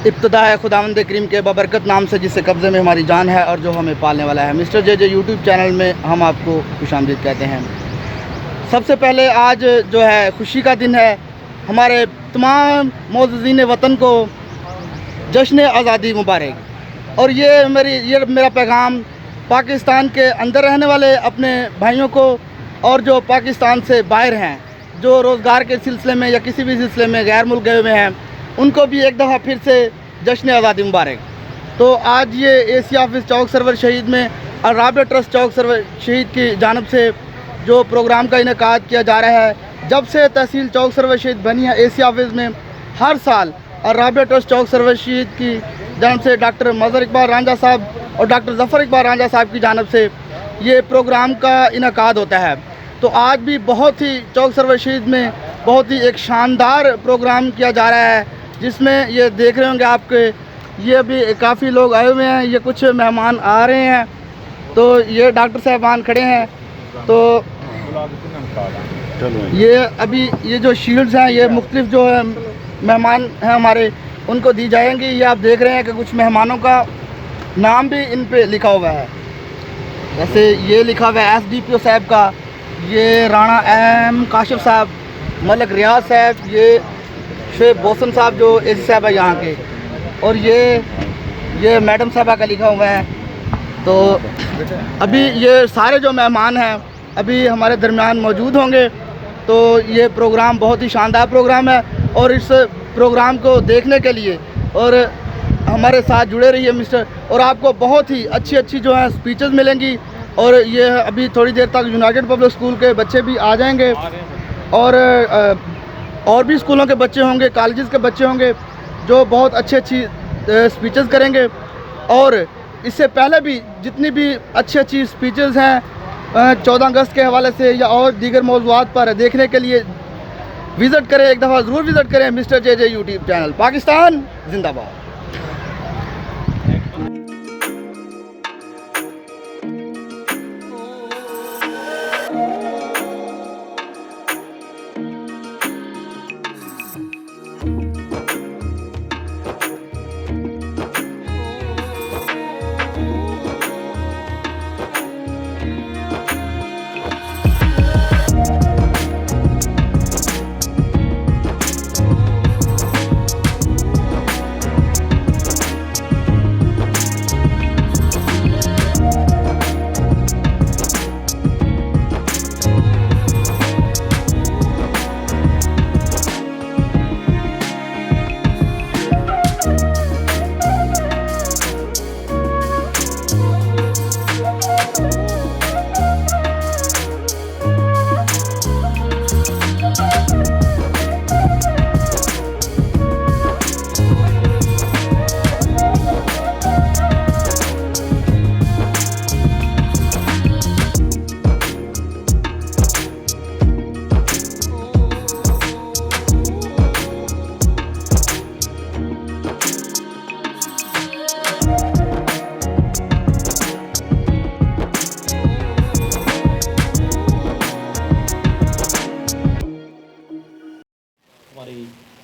इब्तिदा है खुदावंद करीम के बबरकत नाम से जिससे कब्ज़े में हमारी जान है और जो हमें पालने वाला है। मिस्टर जे यूट्यूब चैनल में हम आपको खुशामदीद कहते हैं। सबसे पहले आज जो है खुशी का दिन है। हमारे तमाम मोअज़्ज़ीन वतन को जश्न आज़ादी मुबारक। और ये मेरा पैगाम पाकिस्तान के अंदर रहने वाले अपने भाइयों को और जो पाकिस्तान से बाहर हैं, जो रोज़गार के सिलसिले में या किसी भी सिलसिले में गैर मुल्क गए हुए हैं, उनको भी एक दफ़ा फिर से जश्न आज़ादी मुबारक। तो आज ये एसी ऑफिस चौक सरवर शहीद में और राबिया ट्रस्ट चौक सरवर शहीद की जानब से जो प्रोग्राम का इनेकाद किया जा रहा है, जब से तहसील चौक सरवर शहीद बनी है एसी ऑफिस में हर साल और राबिया ट्रस्ट चौक सरवर शहीद की जानब से डॉक्टर मज़हर इकबाल रांझा साहब और डॉक्टर ज़फ़र इकबाल रांझा साहब की जानब से ये प्रोग्राम का इनेकाद होता है। तो आज भी बहुत ही चौक सरवर शहीद में बहुत ही एक शानदार प्रोग्राम किया जा रहा है, जिसमें ये देख रहे होंगे आपके ये अभी काफ़ी लोग आए हुए हैं, ये कुछ मेहमान आ रहे हैं। तो ये डॉक्टर साहबान खड़े हैं। तो ये अभी ये जो शील्ड्स हैं ये मुख्तलिफ जो है मेहमान हैं हमारे उनको दी जाएंगी। ये आप देख रहे हैं कि कुछ मेहमानों का नाम भी इन पे लिखा हुआ है। जैसे ये लिखा हुआ है SDPO साहब का, ये राणा एम काशिफ साहब, मलिक रियाज साहब, ये शेख बोसन साहब जो AC साहब है यहाँ के, और ये मैडम साहबा का लिखा हुआ है। तो अभी ये सारे जो मेहमान हैं अभी हमारे दरमियान मौजूद होंगे। तो ये प्रोग्राम बहुत ही शानदार प्रोग्राम है और इस प्रोग्राम को देखने के लिए और हमारे साथ जुड़े रहिए मिस्टर, और आपको बहुत ही अच्छी जो है स्पीचेस मिलेंगी। और ये अभी थोड़ी देर तक यूनाइटेड पब्लिक स्कूल के बच्चे भी आ जाएंगे और भी स्कूलों के बच्चे होंगे, कॉलेजेस के बच्चे होंगे जो बहुत अच्छी स्पीचेस करेंगे। और इससे पहले भी जितनी भी अच्छी स्पीचेस हैं 14 अगस्त के हवाले से या और दीगर मौज़ूआत पर देखने के लिए विज़िट करें, एक दफ़ा ज़रूर विज़िट करें mister J YouTube channel. Pakistan जिंदाबाद।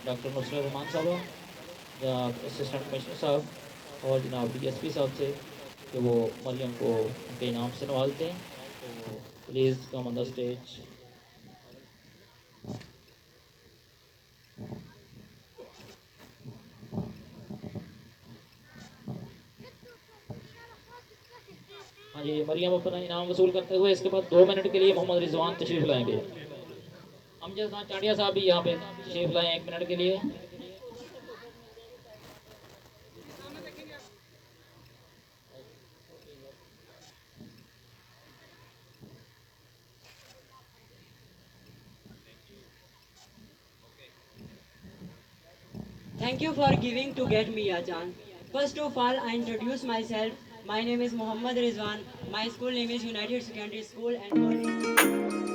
डॉक्टर नुसरत रहमान साहब, जनाब असिस्टेंट कमिश्नर साहब और जनाब DSP साहब से कि वो मरियम को उनके इनाम से नवाजते हैं। तो please come on the stage. हाँ जी, मरियम अपना इनाम वसूल करते हुए इसके बाद 2 मिनट के लिए मोहम्मद रिजवान तशरीफ लाएंगे। अमजद खान चाटिया साहब भी यहाँ पे तशरीफ लाएँ 1 मिनट के लिए। Thank you for giving to get me Ajan. First of all, I introduce myself. My name is Muhammad Rizwan. My school name is United Secondary School and College.